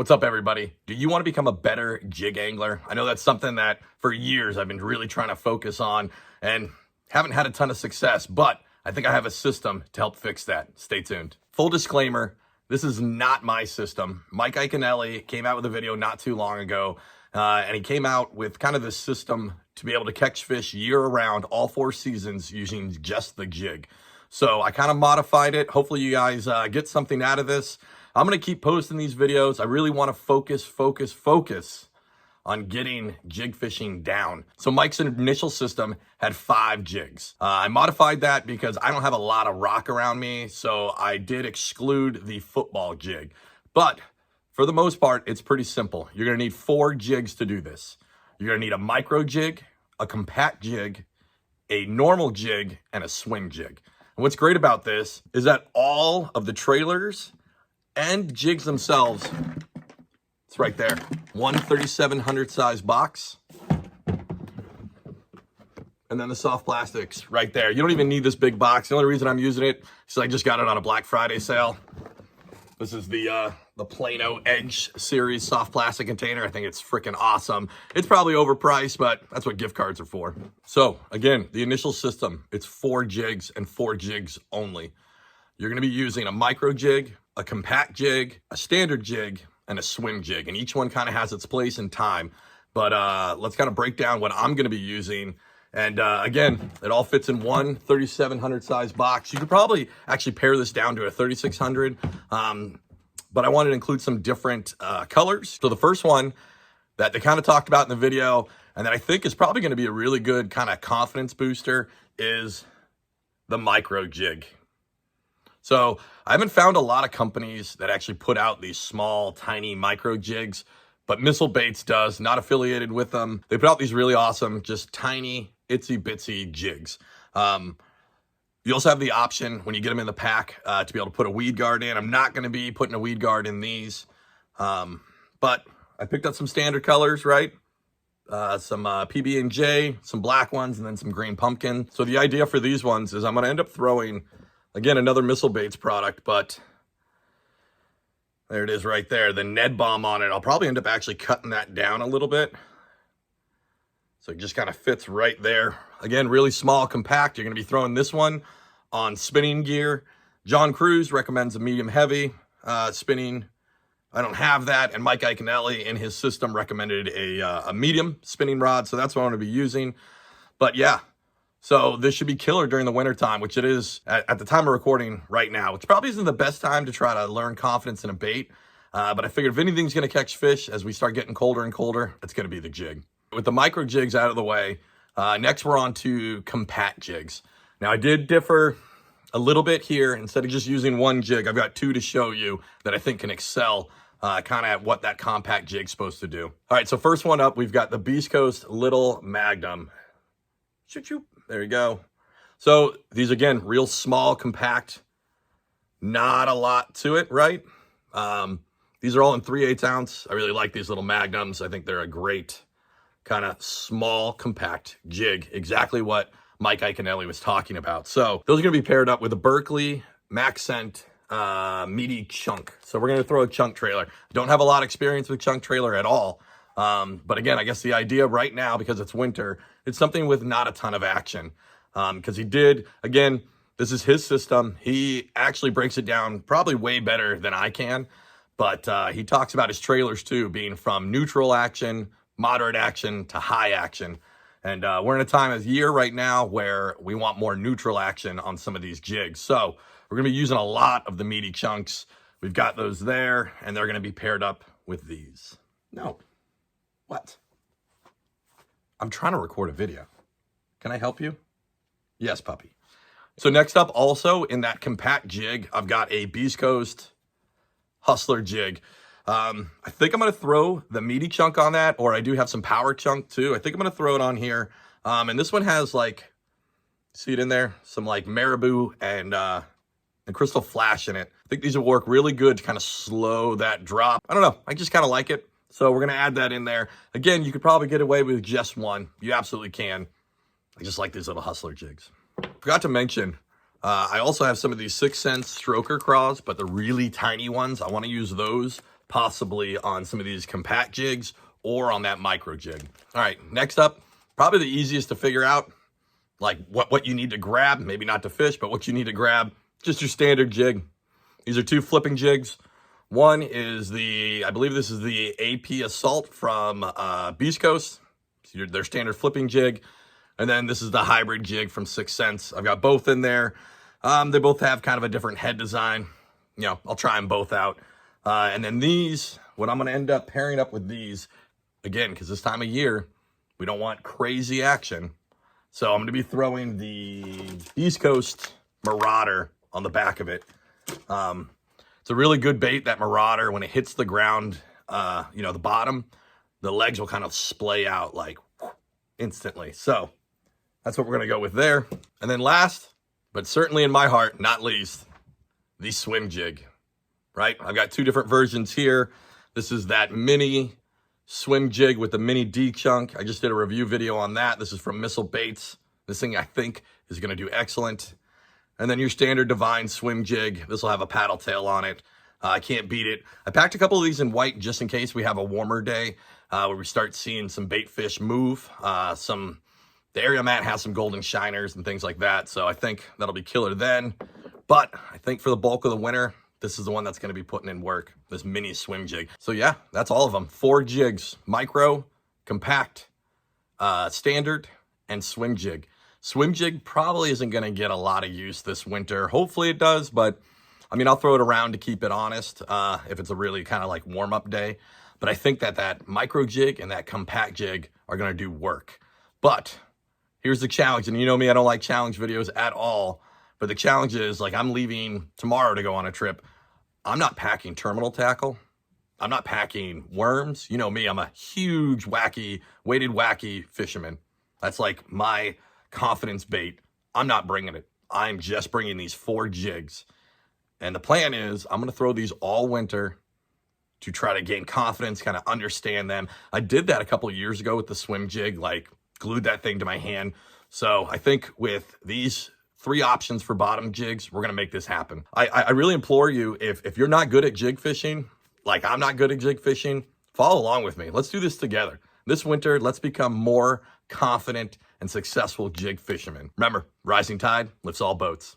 What's up, everybody? Do you want to become a better jig angler? I know that's something that for years I've been really trying to focus on and haven't had a ton of success, but I think I have a system to help fix that. Stay tuned. Full disclaimer, this is not my system. Mike Iaconelli came out with a video not too long ago, and he came out with kind of this system to be able to catch fish year-round, all 4 seasons, using just the jig. So I kind of modified it. Hopefully you guys get something out of this. I'm going to keep posting these videos. I really want to focus on getting jig fishing down. So Mike's initial system had 5 jigs. I modified that because I don't have a lot of rock around me, so I did exclude the football jig. But for the most part, it's pretty simple. You're going to need 4 jigs to do this. You're going to need a micro jig, a compact jig, a normal jig, and a swing jig. And what's great about this is that all of the trailers and jigs themselves, it's right there. 1/3700 size box. And then the soft plastics right there. You don't even need this big box. The only reason I'm using it is I just got it on a Black Friday sale. This is the Plano Edge series soft plastic container. I think it's freaking awesome. It's probably overpriced, but that's what gift cards are for. So again, the initial system, it's 4 jigs and 4 jigs only. You're gonna be using a micro jig, a compact jig, a standard jig, and a swim jig. And each one kind of has its place and time. But let's kind of break down what I'm gonna be using. And again, it all fits in one 3,700 size box. You could probably actually pare this down to a 3,600. But I wanted to include some different colors. So the first one that they kind of talked about in the video, and that I think is probably gonna be a really good kind of confidence booster, is the micro jig. So I haven't found a lot of companies that actually put out these small, tiny micro jigs, but Missile Baits does, not affiliated with them. They put out these really awesome, just tiny, itsy bitsy jigs. You also have the option when you get them in the pack to be able to put a weed guard in. I'm not going to be putting a weed guard in these, but I picked up some standard colors, right? Some PB&J, some black ones, and then some green pumpkin. So the idea for these ones is I'm going to end up throwing, again, another Missile Baits product, but there it is right there, the Ned Bomb on it. I'll probably end up actually cutting that down a little bit. So it just kind of fits right there. Again, really small, compact. You're going to be throwing this one on spinning gear. John Cruz recommends a medium heavy spinning. I don't have that. And Mike Iaconelli in his system recommended a medium spinning rod. So that's what I'm going to be using. But yeah, so this should be killer during the winter time, which it is at the time of recording right now, which probably isn't the best time to try to learn confidence in a bait. But I figured if anything's going to catch fish as we start getting colder and colder, it's going to be the jig. With the micro jigs out of the way, next we're on to compact jigs. Now I did differ a little bit here. Instead of just using 1 jig, I've got 2 to show you that I think can excel kind of at what that compact jig's supposed to do. All right, so first one up, we've got the Beast Coast Little Magnum. Shoot. There you go. So these, again, real small, compact, not a lot to it, right? These are all in 3/8 ounce. I really like these little Magnums. I think they're a great kind of small, compact jig. Exactly what Mike Iaconelli was talking about. So those are going to be paired up with a Berkley Maxcent meaty chunk. So we're going to throw a chunk trailer. Don't have a lot of experience with chunk trailer at all. But again, I guess the idea right now, because it's winter, it's something with not a ton of action. Because he did, again, this is his system. He actually breaks it down probably way better than I can. But he talks about his trailers too, being from neutral action, moderate action to high action. And we're in a time of year right now where we want more neutral action on some of these jigs. So we're going to be using a lot of the meaty chunks. We've got those there, and they're going to be paired up with these. No. What? I'm trying to record a video. Can I help you? Yes, puppy. So next up, also in that compact jig, I've got a Beast Coast Hustler jig. I think I'm going to throw the meaty chunk on that, or I do have some power chunk too. I think I'm going to throw it on here. And this one has, like, see it in there? Some like marabou and crystal flash in it. I think these will work really good to kind of slow that drop. I don't know. I just kind of like it. So we're going to add that in there. Again, you could probably get away with just 1. You absolutely can. I just like these little Hustler jigs. Forgot to mention, I also have some of these 6 cent stroker craws, but the really tiny ones. I want to use those possibly on some of these compact jigs or on that micro jig. All right, next up, probably the easiest to figure out, like what you need to grab, maybe not to fish, but what you need to grab, just your standard jig. These are two flipping jigs. One is I believe this is the AP Assault from Beast Coast, their standard flipping jig. And then this is the hybrid jig from 6th Sense. I've got both in there. They both have kind of a different head design. You know, I'll try them both out. And then these, what I'm going to end up pairing up with these, again, because this time of year, we don't want crazy action. So I'm going to be throwing the East Coast Marauder on the back of it. It's a really good bait, that Marauder. When it hits the ground, you know, the bottom, the legs will kind of splay out like instantly. So that's what we're going to go with there. And then last, but certainly in my heart, not least, the swim jig, right? I've got two different versions here. This is that mini swim jig with the mini D chunk. I just did a review video on that. This is from Missile Baits. This thing I think is going to do excellent. And then your standard Divine swim jig. This will have a paddle tail on it. I can't beat it. I packed a couple of these in white just in case we have a warmer day where we start seeing some bait fish move. The area I'm at has some golden shiners and things like that. So I think that'll be killer then. But I think for the bulk of the winter, this is the one that's going to be putting in work, this mini swim jig. So yeah, that's all of them. 4 jigs, micro, compact, standard, and swim jig. Swim jig probably isn't going to get a lot of use this winter. Hopefully it does, but I mean, I'll throw it around to keep it honest if it's a really kind of like warm-up day. But I think that micro jig and that compact jig are going to do work. But here's the challenge, and you know me, I don't like challenge videos at all. But the challenge is, like, I'm leaving tomorrow to go on a trip. I'm not packing terminal tackle. I'm not packing worms. You know me, I'm a huge weighted wacky fisherman. That's like my confidence bait. I'm not bringing it. I'm just bringing these 4 jigs. And the plan is I'm going to throw these all winter to try to gain confidence, kind of understand them. I did that a couple of years ago with the swim jig, like glued that thing to my hand. So I think with these 3 options for bottom jigs, we're going to make this happen. I really implore you, if you're not good at jig fishing, like I'm not good at jig fishing, follow along with me. Let's do this together. This winter, let's become more confident and successful jig fishermen. Remember, rising tide lifts all boats.